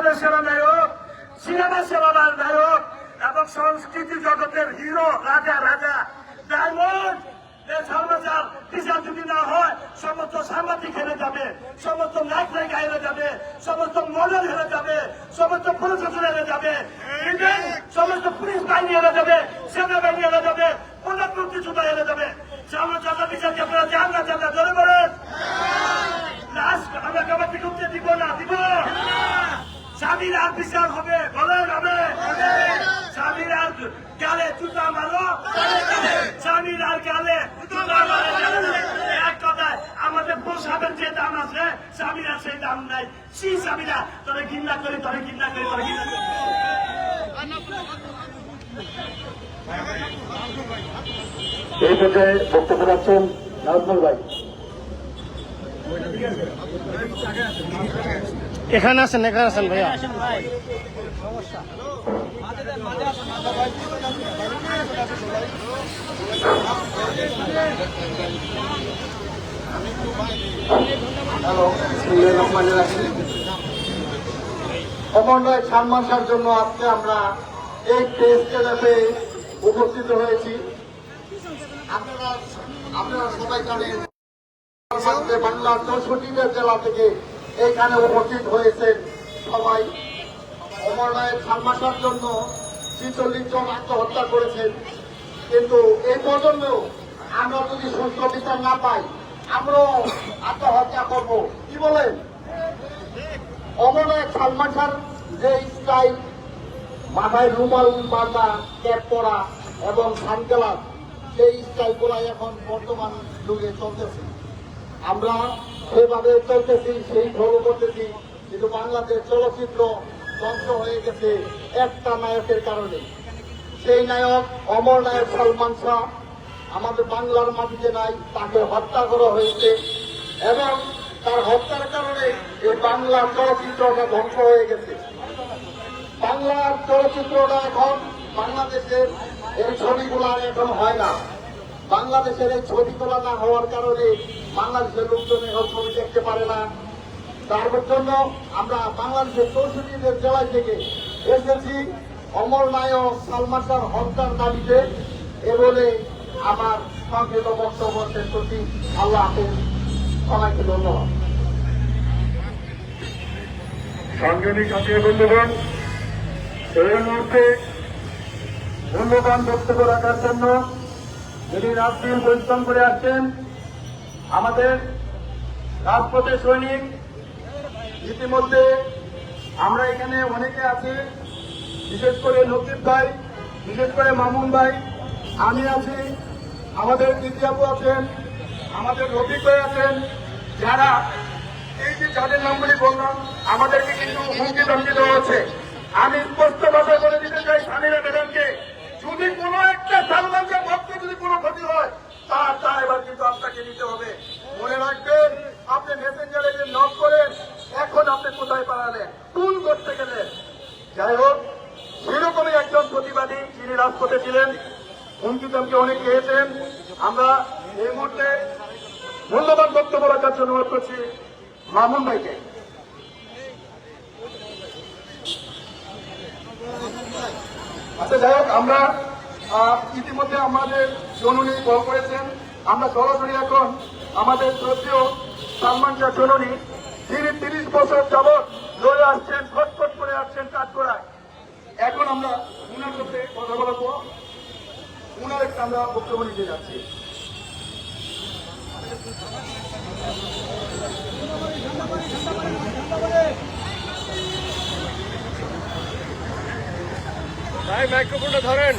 বাংলাদেশের সেনানায়ক, সিনেমা সেনার নায়ক এবং সংস্কৃতি জগতের হিরো, রাজা রাজা ডায়মন্ড সালমাজার বিচার যদি না হয় সমস্ত সাংবাদিক হেরে যাবে, সমস্ত নায়ক নায়িকা হেরে যাবে, সমস্ত মডেল হেরে যাবে, সমস্ত প্রশাসন হেরে যাবে, সমস্ত পুলিশ বাহিনী হেরে যাবে, সেনাবাহিনী হেরে যাবে, অনেক কিছু হেরে যাবে। সালমাজার বিচারকে আপনারা যান না যান না ধরে বলেন আমরা কাবাডি ঢুকতে দিব না, দিব স্বামীর আর বিচার হবে, বলেন হবে স্বামীর আর গালে জুতা মারো, স্বামীর আর গালে জুতা মারো। এক কথায় আমাদের পোশাকের যে দাম আছে স্বামীর আর সেই দাম নাই। সেই স্বামীরা তোরে ঘৃণা করি, তোরে ঘৃণা করি, তোরে ঘৃণা করি। এই পর্যায়ে বক্তব্য রাখছেন নাজমুল ভাই। এখানে আছেন ভাইয়া। হ্যালো, সমন্বয় সম্মানসার জন্য আজকে আমরা এই প্রেস ক্লাবে উপস্থিত হয়েছি। আপনারা সবাই জানেন বাংলার 64টা জেলা থেকে এইখানে উপস্থিত হয়েছেন সবাই। সমন্বয়ের সম্মানসার জন্য 46 জন আত্মহত্যা করেছেন, কিন্তু এই প্রজন্মেও আমরা যদি সুস্থ বিচার না পাই আমরাও আত্মহত্যা করব। কি বলেন? অমরনাথ সালমান খান যে স্টাইল, মাথায় রুমাল বাঁধা, ক্যাপ পরা এবং সানগ্লাস, সেই স্টাইলগুলো এখন বর্তমান যুগে চলতেছে। আমরা সেভাবে চলতেছি, সেই ফলো করতেছি, কিন্তু বাংলাদেশ চলচ্চিত্র ধ্বংস হয়ে গেছে একটা নায়কের কারণে। সেই নায়ক অমর নায়ক সালমান শাহ আমাদের বাংলার মাটিতে নাই, তাকে হত্যা করা হয়েছে এবং তার হত্যার কারণে এই বাংলার চলচ্চিত্রটা ধ্বংস হয়ে গেছে। বাংলার চলচ্চিত্রটা এখন বাংলাদেশের এই ছবিগুলো এখন হয় না। বাংলাদেশের এই ছবিগুলো না হওয়ার কারণে বাংলাদেশের লোকজন এখন ছবি দেখতে পারে না। তার জন্য আমরা বাংলাদেশের 64 জেলা থেকে এসেছি অমর নায়ক সালমান শাহর হত্যার দাবিতে। এ বলে আমার সংক্ষিপ্ত বক্তব্য শেষ করছি। আল্লাহ হাফেজ, সবাইকে ধন্যবাদ। সংগ্রামী সাথী বন্ধুগণ, এই মুহূর্তে মূল্যবান বক্তব্য রাখার জন্য যিনি রাজদিন পরিশ্রম করে আসছেন আমাদের রাজপথের সৈনিক। ইতিমধ্যে আমরা এখানে অনেকে আছি, বিশেষ করে লতিফ ভাই, বিশেষ করে মামুন ভাই, আমি আছি, আমাদের দিদি আপু আছেন, আমাদের রফিক ভাই আছেন, যারা এই যে যাদের নামগুলি বললাম আমাদেরকে কিন্তু হুমকি ধমকি দেওয়া হচ্ছে। আমি স্পষ্ট ভাষায় বলে দিতে চাই সামিরা ম্যাডামকে, যদি কোনো একটা সালমানকে ভক্ত যদি কোনো ক্ষতি হয় তা এবার কিন্তু আপনাকে নিতে হবে। মনে রাখবেন, আপনি মেসেঞ্জারে যে নক করেন, এখন আপনি কোথায় পালালেন, কোন করতে গেলেন। যাই হোক, সেরকমই একজন প্রতিবাদী যিনি রাজপথে ছিলেন, হুমকি ধমকি অনেক খেয়েছেন। আমরা এই মুহূর্তে মূল্যবান বক্তব্য রাখার জন্য অনুরোধ করছি মামুন ভাইকে। আচ্ছা, যাই হোক, আমরা ইতিমধ্যে আমাদের জননী কল করেছেন। আমরা সরাসরি এখন আমাদের শ্রদ্ধেয় সালমান শাহ জননী, যিনি 30 বছর যাবৎ লড়ে আসছেন, খটখট করে আসছেন কাজ করায়, এখন আমরা উনার সাথে কথা বলবো। উনার একটা আমরা বক্তব্য নিতে যাচ্ছি। ভাই মাইক্রোফোনটা ধরেন।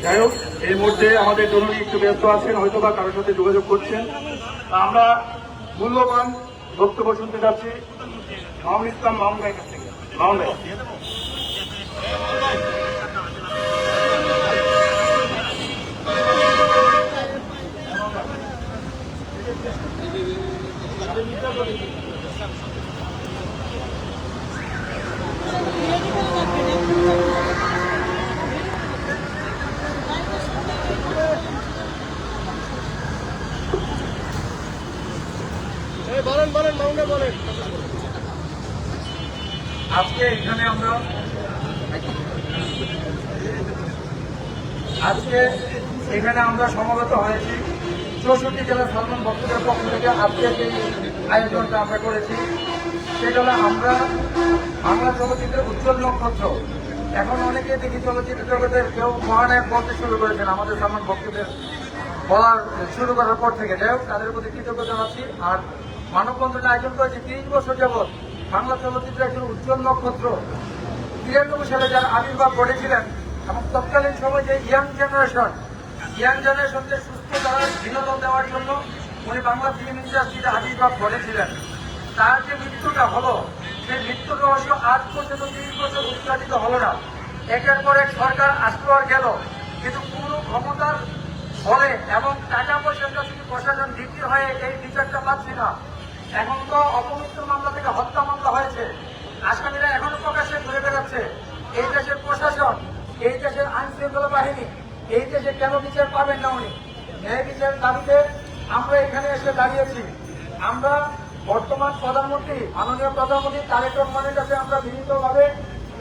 যাই হোক, এই মুহূর্তে আমাদের জরুরি একটু ব্যস্ত আছেন, হয়তো বা কারোর সাথে যোগাযোগ করছেন। আমরা মূল্যবান বক্তব্য শুনতে যাচ্ছি মামুন ইসলাম মামুন ভাইয়ের কাছ থেকে। মামুন ভাই। এই বলেন বলেন মামুনে বলেন। আজকে এখানে আমরা সমবেত হয়েছি 64 জেলা সালমান ভক্তদের পক্ষ থেকে আজকে যে আয়োজনটা আমরা করেছি সেটা হলো আমরা বাংলা চলচ্চিত্রের উজ্জ্বল নক্ষত্র। এখন অনেকে দেখি চলচ্চিত্র জগতের কেউ মহানায়ক বলতে শুরু করেছেন আমাদের সালমান ভক্তদের বলার শুরু করার পর থেকে। যাই হোক, তাদের প্রতি কৃতজ্ঞতা জানাচ্ছি। আর মানববন্ধনের আয়োজন করেছি 30 বছর যাবৎ বাংলা চলচ্চিত্রের একজন উজ্জ্বল নক্ষত্র 93 সালে যারা আবির্ভাব ঘটেছিলেন এবং তৎকালীন সময় যে ইয়াং জেনারেশনকে সুস্থ দ্বারা বিনোদন দেওয়ার জন্য উনি বাংলা ফিল্ম ইন্ডাস্ট্রিতে আবির্ভাব ঘটেছিলেন। তার যে মৃত্যুটা হলো সেই মৃত্যুর রহস্য আজ পর্যন্ত 30 বছর উদ্ঘাটিত হলো না। একের পর এক সরকার আসলো আর গেল, কিন্তু পুরো ক্ষমতার বলে এবং টাকা পয়সার কাছে প্রশাসন ভিত্তি হয়ে এই বিচারটা পাচ্ছি না। এখন তো অপমৃত্যু মামলা থেকে হত্যা মামলা হয়েছে, আসামিরা এখনো প্রকাশ্যে ঘুরে বেড়াচ্ছে। এই দেশের প্রশাসন, এই দেশের আইন শৃঙ্খলা বাহিনী এই দেশে কেন বিচার পাবেন না উনি? ন্যায় বিচারের দাবিতে আমরা এখানে এসে দাঁড়িয়েছি। আমরা বর্তমান প্রধানমন্ত্রী মাননীয় প্রধানমন্ত্রী তারেক রহমানের কাছে আমরা বিনীতভাবে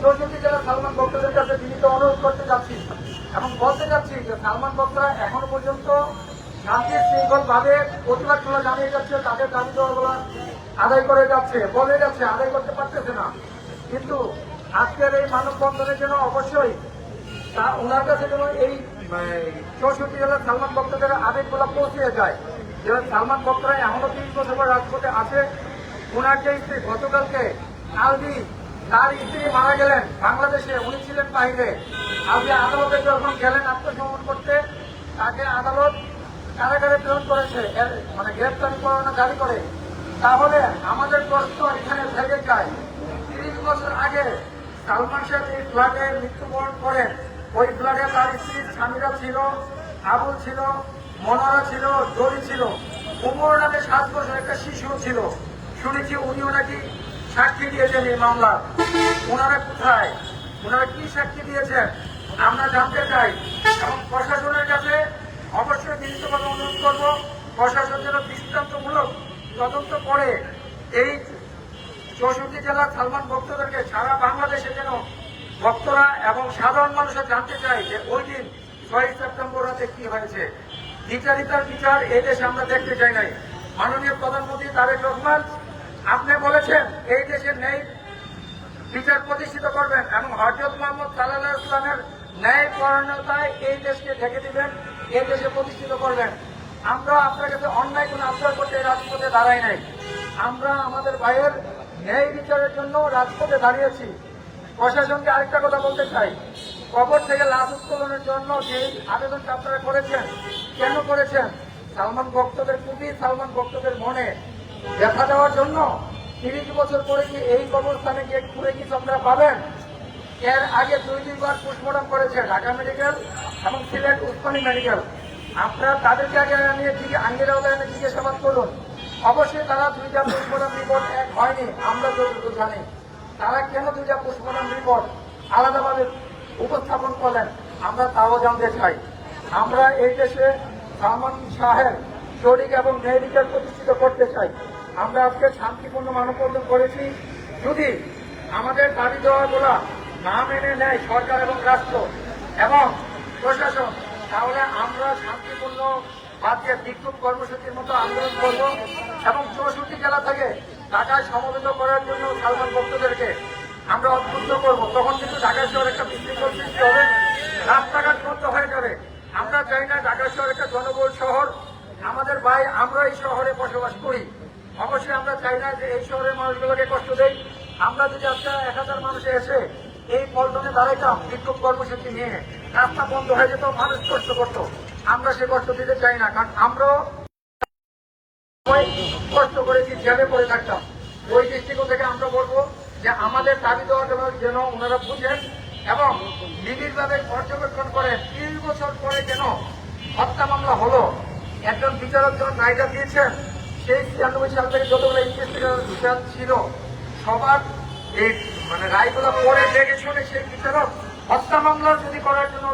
64 জেলা সালমান ভক্তদের কাছে বিনীত অনুরোধ করতে যাচ্ছি এবং বলতে যাচ্ছি যে সালমান ভক্তরা এখনো পর্যন্ত শান্তির শৃঙ্খল ভাবে প্রতিবাদ গুলো জানিয়ে যাচ্ছে, তাদের দাবি দেওয়াগুলো আদায় করে যাচ্ছে, বলে যাচ্ছে, আদায় করতে পারতেছে না। কিন্তু আজকের এই মানববন্ধনের জন্য অবশ্যই ওনার কাছে যেন এই 64 জেলার সালমান ভক্তদের আবেগগুলো পৌঁছে যায়। যেমন সালমান ভক্তরা এখনো 30 বছর পর রাজপথে আছে। ওনার যে স্ত্রী গতকালকে আলবি, তার স্ত্রী মারা গেলেন বাংলাদেশে, উনি ছিলেন বাইরে। আলবি আদালতে যখন গেলেন আত্মসমর্পণ করতে, তাকে আদালত কারাগারে প্রেরণ করেছে, মানে গ্রেপ্তারি পরোয়ানা জারি করে। তাহলে আমাদের প্রশ্ন এখানে থেকে যায়, 30 বছর আগে সালমান শাহ এই ফ্ল্যাটে মৃত্যুবরণ করেন, ওই ফ্ল্যাটে তার স্ত্রীর স্বামীরা ছিল, আবুল ছিল, মনোরা ছিল, জরি ছিল, উমর নামে 7 বছর একটা শিশু ছিল। শুনেছি উনিও নাকি সাক্ষী দিয়েছেন এই মামলার। ওনারা কোথায়? ওনারা কি সাক্ষী দিয়েছেন আমরা জানতে চাই। এবং প্রশাসনের কাছে অবশ্যই বিনীতভাবে অনুরোধ করব, প্রশাসন যেন দৃষ্টান্তমূলক তদন্ত করে এই 64 জেলার সালমান ভক্তদেরকে সারা বাংলাদেশে যেন ভক্তরা এবং সাধারণ মানুষের জানতে চাই যে ওই দিন 6 সেপ্টেম্বর রাতে কি হয়েছে। বিচারিতার বিচার এই দেশে আমরা দেখতে চাই নাই। মাননীয় প্রধানমন্ত্রী তারেক রহমান, আপনি বলেছেন এই দেশে ন্যায় বিচার প্রতিষ্ঠিত করবেন এবং হযরত মুহাম্মদ সাল্লাল্লাহু আলাইহি ওয়াসাল্লামের ন্যায় পরায়ণতায় এই দেশকে ঢেকে দিবেন, এই দেশে প্রতিষ্ঠিত করবেন। আমরা আপনার কাছে অন্যায় কোনো আবদার করতে রাজপথে দাঁড়াই নাই। আমরা আমাদের ভাইয়ের ন্যায় বিচারের জন্য রাজপথে দাঁড়িয়েছি। প্রশাসনকে আরেকটা কথা বলতে চাই, কবর থেকে লাশ উত্তোলনের জন্য যে আবেদনটা আপনারা করেছেন, কেন করেছেন? সালমান ভক্তদের প্রতি, সালমান ভক্তদের মনে দেখা দেওয়ার জন্য। 30 বছর পরে কি এই কবরস্থানে গিয়ে ঘুরে কিছু আপনারা পাবেন? এর আগে 2-2বার পোস্টমর্টম করেছে ঢাকা মেডিকেল এবং সিলেট উসমানী মেডিকেল। আপনারা তাদেরকে আগে নিয়ে আঙ্গিরাওয়ালা জিজ্ঞাসাবাদ করুন। অবশ্যই তারা 2টা পোস্টমর্টম রিপোর্ট এক হয়নি, আমরা যতটুকু জানি। তারা কেন 2টা পোস্টমর্টম রিপোর্ট আলাদাভাবে উপস্থাপন করলেন আমরা তাও জানতে চাই। আমরা এই দেশে সালমান শাহের শরিক এবং ন্যায় বিচার প্রতিষ্ঠিত করতে চাই। আমরা আজকে শান্তিপূর্ণ মানববন্ধন করেছি। যদি আমাদের দাবি দেওয়াগুলো না মেনে নেয় সরকার এবং রাষ্ট্র এবং প্রশাসন, তাহলে আমরা শান্তিপূর্ণ বাদে বিক্ষোভ কর্মসূচির মতো আন্দোলন করব এবং 64 জেলা থেকে ঢাকায় সমবেত করার জন্য সালমান ভক্তদেরকে আমরা উদ্বুদ্ধ করব। তখন কিন্তু ঢাকা শহর একটা বিশৃঙ্খল সৃষ্টি হবে, রাস্তাঘাট বন্ধ হয়ে যাবে। আমরা চাই না ঢাকা শহর একটা জনবহুল শহর। আমাদের ভাই, আমরা এই শহরে বসবাস করি। অবশ্যই আমরা চাই না যে এই শহরের মানুষগুলোকে কষ্ট দেই। আমরা যদি আজকে 1000 মানুষে এসে এই পল্টনে দাঁড়াইতাম বিক্ষোভ কর্মসূচি নিয়ে, রাস্তা বন্ধ হয়ে যেত, মানুষ কষ্ট করত। আমরা সে কষ্ট দিতে চাই না, কারণ আমরাও কষ্ট করেছি, জেলে পড়ে থাকতাম। ওই দৃষ্টিকোণ থেকে আমরা বলবো যে আমাদের দাবি দেওয়া যেন ওনারা বুঝেন এবং নিবিড়ভাবে পর্যবেক্ষণ করেন। 30 বছর পরে কেন হত্যা মামলা হলো, একজন বিচারক যখন রায়টা দিয়েছেন সেই 96 সাল থেকে যতগুলো ইনভেস্টিগেশন ছিল সবার এই মানে রায়গুলো পরে দেখে শুনে সেই বিচারক হত্যা মামলা যদি করার জন্য